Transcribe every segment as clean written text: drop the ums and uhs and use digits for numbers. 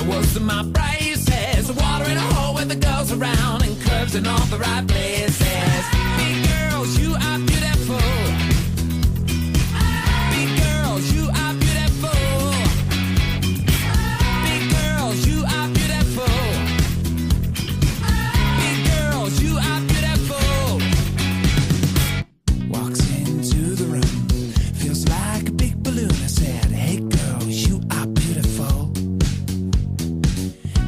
I was in my braces. Water in a hole with the girls around and curves in all the right places. Big girls, you are beautiful. Big girls, you are beautiful. Big girls, you are beautiful. Big girls, you are beautiful. Walks into the room, feels like a big balloon. I said, hey girl, you are beautiful.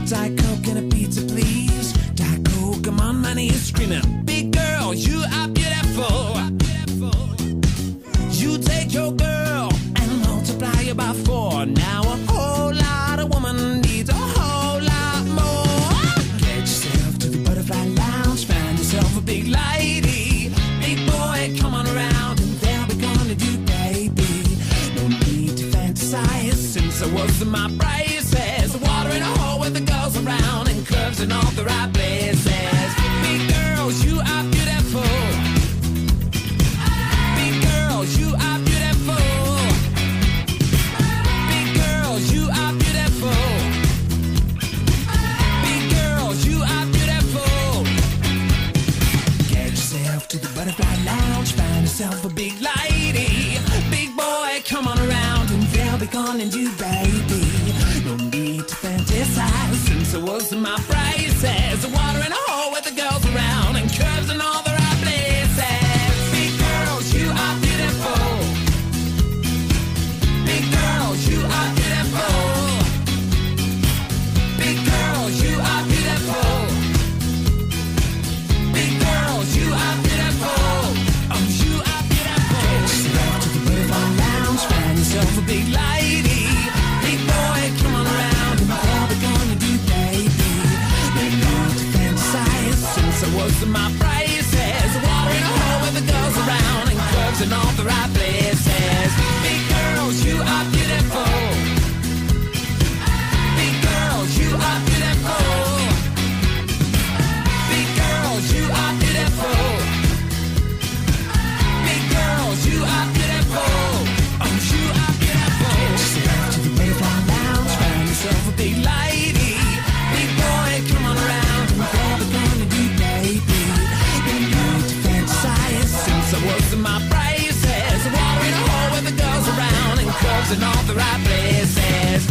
Diet Coke and a pizza, please. Diet Coke, I'm on my knees screaming, big girl, you are beautiful. You take your girl and multiply it by 4. Now a whole lot of woman needs a whole lot more. Get yourself to the butterfly lounge, find yourself a big lady. Big boy, come on around and they'll be gonna do, baby. No need to fantasize since I was in my braces. Water in a hole with the girls around and curves in all the right places. Big girls, you are beautiful. Big girls, you are beautiful. Big girls, you are beautiful. Big girls, you are beautiful. Get yourself to the butterfly lounge, find yourself a big lady. Big boy, come on around and they'll be calling you, baby. No need to fantasize since I was in my braces. Water in a hole with the girls around and curves in all the right places. Big girls, you are beautiful. Big girls, you are beautiful. Big girls, you are beautiful. Big girls, you are beautiful. Oh, you are beautiful. Get yourself to the butterfly lounge, find yourself a big lady. Big boy, come on around and what we gonna do, baby? No need to fantasize since I was in my braces. Water in a hole with the girls around and curves in all the right places. Big girls, you are beautiful. Big girls, you are beautiful. Big girls, you are beautiful. Big girls, you are beautiful. Oh, you are beautiful. Get yourself to the butterfly lounge, find yourself a big lady. Big boy, come on around and what we gonna do, baby? No need to fantasize since I was in my braces. Water in a hole with the girls around and curves in all the right places.